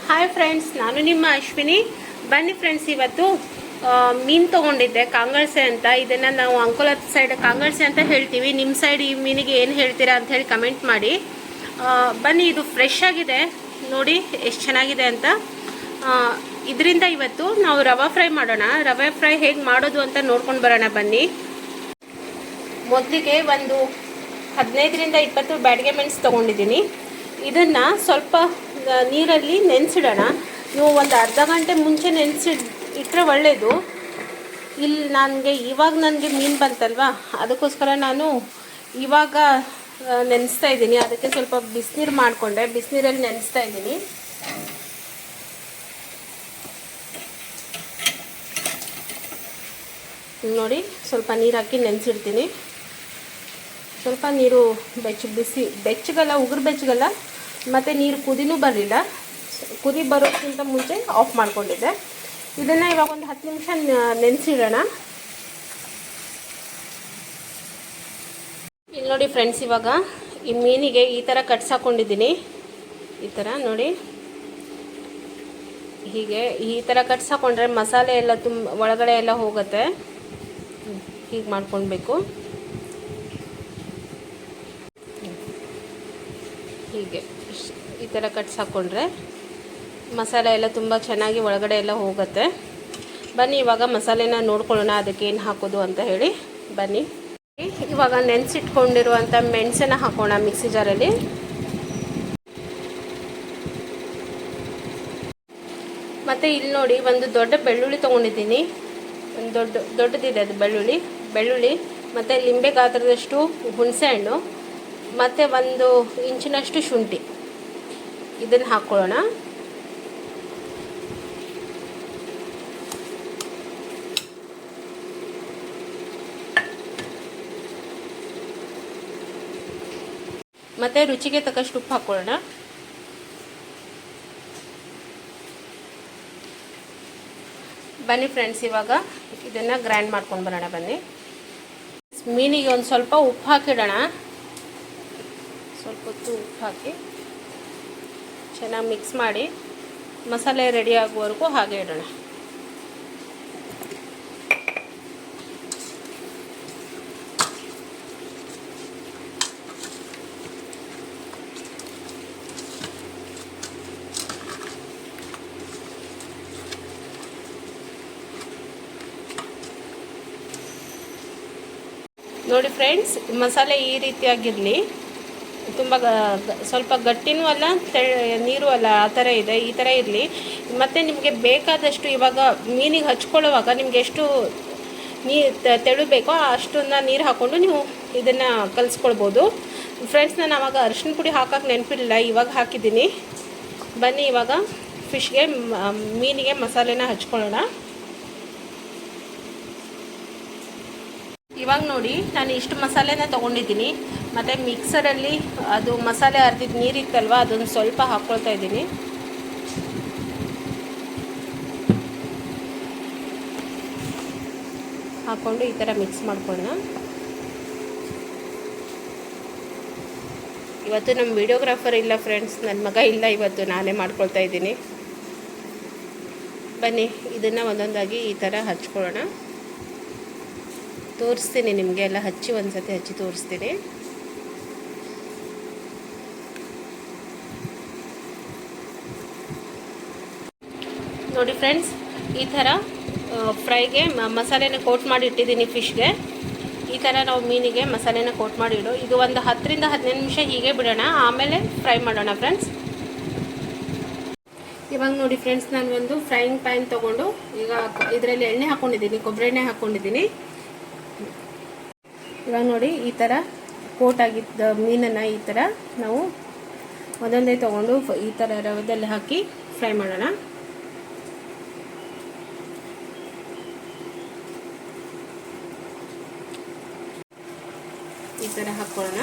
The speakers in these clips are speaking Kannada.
ಹಾಯ್ ಫ್ರೆಂಡ್ಸ್, ನಾನು ನಿಮ್ಮ ಅಶ್ವಿನಿ. ಬನ್ನಿ ಫ್ರೆಂಡ್ಸ್, ಇವತ್ತು ಮೀನು ತೊಗೊಂಡಿದ್ದೆ, ಕಾಂಗಳ್ಸೆ ಅಂತ. ಇದನ್ನು ನಾವು ಅಂಕೋಲಾ ಸೈಡ್ ಕಾಂಗಳ್ಸೆ ಅಂತ ಹೇಳ್ತೀವಿ. ನಿಮ್ಮ ಸೈಡ್ ಈ ಮೀನಿಗೆ ಏನು ಹೇಳ್ತೀರಾ ಅಂತ ಹೇಳಿ ಕಮೆಂಟ್ ಮಾಡಿ. ಬನ್ನಿ, ಇದು ಫ್ರೆಶ್ ಆಗಿದೆ, ನೋಡಿ ಎಷ್ಟು ಚೆನ್ನಾಗಿದೆ ಅಂತ. ಇದರಿಂದ ಇವತ್ತು ನಾವು ರವೆ ಫ್ರೈ ಮಾಡೋಣ. ರವೆ ಫ್ರೈ ಹೇಗೆ ಮಾಡೋದು ಅಂತ ನೋಡ್ಕೊಂಡು ಬರೋಣ ಬನ್ನಿ. ಮೊದಲಿಗೆ ಒಂದು 15ರಿಂದ 20 ಬ್ಯಾಡಗೆ ಮೆಣಸು ತೊಗೊಂಡಿದ್ದೀನಿ. ಇದನ್ನು ಸ್ವಲ್ಪ ನೀರಲ್ಲಿ ನೆನೆಸಿಡೋಣ. ನೀವು ಒಂದು ಅರ್ಧ ಗಂಟೆ ಮುಂಚೆ ಇಟ್ಟರೆ ಒಳ್ಳೆಯದು. ಇಲ್ಲಿ ನನಗೆ ಮೀನು ಬಂತಲ್ವಾ, ಅದಕ್ಕೋಸ್ಕರ ನಾನು ಇವಾಗ ನೆನೆಸ್ತಾ ಇದ್ದೀನಿ. ಅದಕ್ಕೆ ಸ್ವಲ್ಪ ಬಿಸಿನೀರು ಮಾಡಿಕೊಂಡೆ, ಬಿಸಿನೀರಲ್ಲಿ ನೆನೆಸ್ತಾ ಇದ್ದೀನಿ. ನೋಡಿ, ಸ್ವಲ್ಪ ನೀರು ಹಾಕಿ ನೆನೆಸಿಡ್ತೀನಿ. ಸ್ವಲ್ಪ ನೀರು ಬೆಚ್ಚಗಲ್ಲ, ಉಗುರು ಬೆಚ್ಚಗಲ್ಲ, ಮತ್ತು ನೀರು ಕುದಿನೂ ಬರಲಿಲ್ಲ. ಕುದಿ ಬರೋಕ್ಕಿಂತ ಮುಂಚೆ ಆಫ್ ಮಾಡ್ಕೊಂಡಿದ್ದೆ. ಇದನ್ನು ಇವಾಗ ಒಂದು 10 ನಿಮಿಷ ನೆನೆಸಿಡೋಣ. ಇಲ್ಲಿ ನೋಡಿ ಫ್ರೆಂಡ್ಸ್, ಇವಾಗ ಈ ಮೀನಿಗೆ ಈ ಥರ ಕಟ್ಸಾಕೊಂಡಿದ್ದೀನಿ. ಈ ಥರ ನೋಡಿ, ಹೀಗೆ ಈ ಥರ ಕಟ್ಸಾಕೊಂಡ್ರೆ ಮಸಾಲೆ ಎಲ್ಲ ಒಳಗಡೆ ಎಲ್ಲ ಹೋಗುತ್ತೆ. ಹೀಗೆ ಮಾಡ್ಕೊಳ್ಬೇಕು. ಹೀಗೆ ಈ ಥರ ಕಟ್ಸ್ ಹಾಕ್ಕೊಂಡ್ರೆ ಮಸಾಲೆ ಎಲ್ಲ ತುಂಬ ಚೆನ್ನಾಗಿ ಒಳಗಡೆ ಎಲ್ಲ ಹೋಗುತ್ತೆ. ಬನ್ನಿ, ಇವಾಗ ಮಸಾಲೆನ ನೋಡ್ಕೊಳ್ಳೋಣ, ಅದಕ್ಕೆ ಏನು ಹಾಕೋದು ಅಂತ ಹೇಳಿ. ಬನ್ನಿ, ಇವಾಗ ನೆನೆಸಿಟ್ಕೊಂಡಿರುವಂಥ ಮೆಣಸನ್ನು ಹಾಕೋಣ ಮಿಕ್ಸಿ ಜಾರಲ್ಲಿ. ಮತ್ತು ಇಲ್ಲಿ ನೋಡಿ, ಒಂದು ದೊಡ್ಡ ಬೆಳ್ಳುಳ್ಳಿ ತೊಗೊಂಡಿದ್ದೀನಿ. ಒಂದು ದೊಡ್ಡದಿದೆ ಅದು ಬೆಳ್ಳುಳ್ಳಿ ಮತ್ತು ಲಿಂಬೆ ಗಾತ್ರದಷ್ಟು ಹುಣಸೆ ಹಣ್ಣು ಮತ್ತು 1 ಇಂಚಿನಷ್ಟು ಶುಂಠಿ. ಇದನ್ನು ಹಾಕ್ಕೊಳ್ಳೋಣ. ಮತ್ತು ರುಚಿಗೆ ತಕ್ಕಷ್ಟು ಉಪ್ಪು ಹಾಕ್ಕೊಳ್ಳೋಣ. ಬನ್ನಿ ಫ್ರೆಂಡ್ಸ್, ಇವಾಗ ಇದನ್ನು ಗ್ರೈಂಡ್ ಮಾಡ್ಕೊಂಡು ಬರೋಣ. ಬನ್ನಿ, ಮೀನಿಗೆ ಒಂದು ಸ್ವಲ್ಪ ಉಪ್ಪು ಹಾಕಿಡೋಣ. ಸ್ವಲ್ಪ ಹೊತ್ತು ಉಪ್ಪು ಹಾಕಿ ಚೆನ್ನಾಗಿ ಮಿಕ್ಸ್ ಮಾಡಿ ಮಸಾಲೆ ರೆಡಿ ಆಗುವವರೆಗೂ ಹಾಗೆ ಇಡೋಣ. ನೋಡಿ ಫ್ರೆಂಡ್ಸ್, ಮಸಾಲೆ ಈ ರೀತಿಯಾಗಿರಲಿ. ತುಂಬ ಸ್ವಲ್ಪ ಗಟ್ಟಿನೂ ಅಲ್ಲ, ನೀರು ಅಲ್ಲ, ಆ ಥರ ಇದೆ. ಈ ಥರ ಇರಲಿ. ಮತ್ತು ನಿಮಗೆ ಬೇಕಾದಷ್ಟು ಇವಾಗ ಮೀನಿಗೆ ಹಚ್ಕೊಳ್ಳುವಾಗ ನಿಮಗೆ ಎಷ್ಟು ತೆಳು ಬೇಕೋ ಅಷ್ಟನ್ನು ನೀರು ಹಾಕ್ಕೊಂಡು ನೀವು ಇದನ್ನು ಕಲಿಸ್ಕೊಳ್ಬೋದು. ಫ್ರೆಂಡ್ಸ್, ನಾನು ಆವಾಗ ಅರಿಶಿನ ಪುಡಿ ಹಾಕೋಕ್ಕೆ ನೆನಪಿರಲಿಲ್ಲ, ಇವಾಗ ಹಾಕಿದ್ದೀನಿ. ಬನ್ನಿ, ಇವಾಗ ಮೀನಿಗೆ ಮಸಾಲೆನ ಹಚ್ಕೊಳ್ಳೋಣ. ಇವಾಗ ನೋಡಿ, ನಾನು ಇಷ್ಟು ಮಸಾಲೆನ ತೊಗೊಂಡಿದ್ದೀನಿ. ಮತ್ತು ಮಿಕ್ಸರಲ್ಲಿ ಅದು ಮಸಾಲೆ ಅರ್ದಿದ್ದು ನೀರಿತ್ತಲ್ವ, ಅದೊಂದು ಸ್ವಲ್ಪ ಹಾಕ್ಕೊಳ್ತಾ ಇದ್ದೀನಿ. ಹಾಕ್ಕೊಂಡು ಈ ಥರ ಮಿಕ್ಸ್ ಮಾಡ್ಕೊಳ್ಳೋಣ. ಇವತ್ತು ನಮ್ಮ ವಿಡಿಯೋಗ್ರಾಫರ್ ಇಲ್ಲ ಫ್ರೆಂಡ್ಸ್, ನನ್ನ ಮಗ ಇಲ್ಲ, ಇವತ್ತು ನಾನೇ ಮಾಡ್ಕೊಳ್ತಾ ಇದ್ದೀನಿ. ಬನ್ನಿ, ಇದನ್ನು ಒಂದೊಂದಾಗಿ ಈ ಥರ ಹಚ್ಕೊಳ್ಳೋಣ. ತೋರಿಸ್ತೀನಿ ನಿಮಗೆ ಎಲ್ಲ ಒಂದು ಸತಿ ಹಚ್ಚಿ ತೋರಿಸ್ತೀನಿ. ನೋಡಿ ಫ್ರೆಂಡ್ಸ್, ಈ ಥರ ಫ್ರೈಗೆ ಮಸಾಲೆನ ಕೋಟ್ ಮಾಡಿ ಇಟ್ಟಿದ್ದೀನಿ. ಫಿಶ್ಗೆ ಈ ಥರ ನಾವು ಮೀನಿಗೆ ಮಸಾಲೆನ ಕೋಟ್ ಮಾಡಿ ಇಡು. ಇದು ಒಂದು 10ರಿಂದ 15 ನಿಮಿಷ ಹೀಗೆ ಬಿಡೋಣ, ಆಮೇಲೆ ಫ್ರೈ ಮಾಡೋಣ ಫ್ರೆಂಡ್ಸ್. ಇವಾಗ ನೋಡಿ ಫ್ರೆಂಡ್ಸ್, ನಾನು ಒಂದು ಫ್ರೈಯಿಂಗ್ ಪ್ಯಾನ್ ತೊಗೊಂಡು ಈಗ ಇದರಲ್ಲಿ ಎಣ್ಣೆ ಹಾಕ್ಕೊಂಡಿದ್ದೀನಿ, ಕೊಬ್ಬರಿ ಎಣ್ಣೆ ಹಾಕ್ಕೊಂಡಿದ್ದೀನಿ. ಇವಾಗ ನೋಡಿ, ಈ ಥರ ಕೋಟ್ ಆಗಿದ್ದ ಮೀನನ್ನು ಈ ಥರ ನಾವು ಒಂದೊಂದೇ ತೊಗೊಂಡು ಈ ಥರ ರವೆದಲ್ಲಿ ಹಾಕಿ ಫ್ರೈ ಮಾಡೋಣ. ಈ ಥರ ಹಾಕ್ಕೊಳ್ಳೋಣ.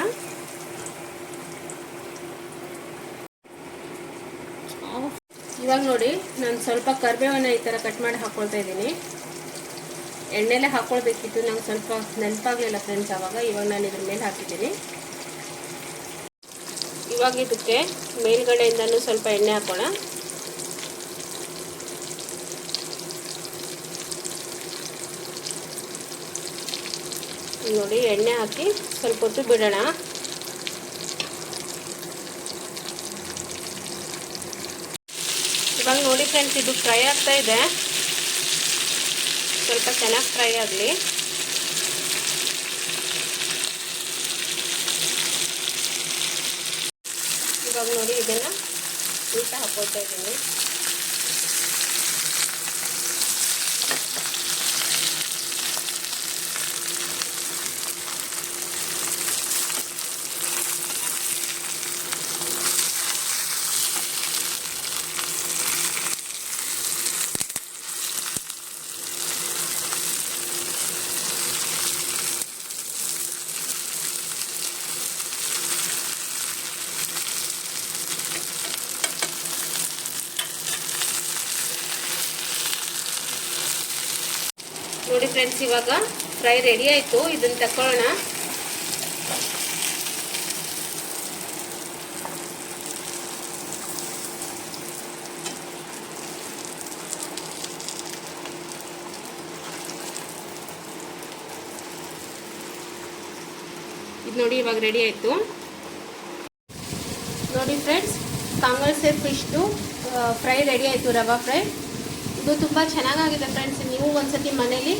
ಇವಾಗ ನೋಡಿ, ನಾನು ಸ್ವಲ್ಪ ಕರಿಬೇವನ್ನು ಈ ಥರ ಕಟ್ ಮಾಡಿ ಹಾಕ್ಕೊಳ್ತಾ ಇದ್ದೀನಿ. ಎಣ್ಣೆಲೆ ಹಾಕ್ಕೊಳ್ಬೇಕಿತ್ತು, ನಂಗೆ ಸ್ವಲ್ಪ ನೆನಪಾಗಲಿಲ್ಲ ಫ್ರೆಂಡ್ಸ್ ಆವಾಗ. ಇವಾಗ ನಾನು ಇದ್ರ ಮೇಲೆ ಹಾಕಿದ್ದೀನಿ. ಇವಾಗ ಇದಕ್ಕೆ ಮೇಲ್ಗಡೆಯಿಂದನೂ ಸ್ವಲ್ಪ ಎಣ್ಣೆ ಹಾಕೋಣ. ನೋಡಿ ಎಣ್ಣೆ ಹಾಕಿ ಸ್ವಲ್ಪ ಹೊತ್ತು ಬಿಡೋಣ. ಇವಾಗ ನೋಡಿ ಫ್ರೆಂಡ್ಸ್, ಇದು ಫ್ರೈ ಆಗ್ತಾ ಇದೆ. ಸ್ವಲ್ಪ ಚೆನ್ನಾಗಿ ಫ್ರೈ ಆಗಲಿ. ಇವಾಗ ನೋಡಿ ಇದನ್ನು ಊಟ ಹಾಕ್ಕೊಳ್ತಾ ಇದ್ದೀನಿ. ನೋಡಿ ಫ್ರೆಂಡ್ಸ್, ಇವಾಗ ಫ್ರೈ ರೆಡಿ ಆಯಿತು. ಇದನ್ನು ತಗೊಳ್ಳೋಣ. ಇದು ನೋಡಿ ಇವಾಗ ರೆಡಿ ಆಯಿತು. ನೋಡಿ ಫ್ರೆಂಡ್ಸ್, ಕಾಂಗಲ್ಸೆ ಫಿಶ್ದು ಫ್ರೈ ರೆಡಿ ಆಯಿತು, ರವಾ ಫ್ರೈ. ಇದು ತುಂಬ ಚೆನ್ನಾಗಾಗಿದೆ ಫ್ರೆಂಡ್ಸ್. ನೀವು ಒಂದ್ಸತಿ ಮನೇಲಿ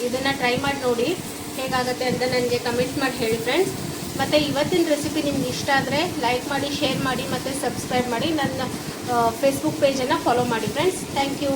ಇದನ್ನು ಟ್ರೈ ಮಾಡಿ ನೋಡಿ ಹೇಗಾಗುತ್ತೆ ಅಂತ ನನಗೆ ಕಮೆಂಟ್ ಮಾಡಿ ಹೇಳಿ ಫ್ರೆಂಡ್ಸ್. ಮತ್ತು ಇವತ್ತಿನ ರೆಸಿಪಿ ನಿಮ್ಗೆ ಇಷ್ಟ ಆದರೆ ಲೈಕ್ ಮಾಡಿ, ಶೇರ್ ಮಾಡಿ ಮತ್ತು ಸಬ್ಸ್ಕ್ರೈಬ್ ಮಾಡಿ. ನನ್ನ ಫೇಸ್ಬುಕ್ ಪೇಜನ್ನು ಫಾಲೋ ಮಾಡಿ ಫ್ರೆಂಡ್ಸ್. Thank you.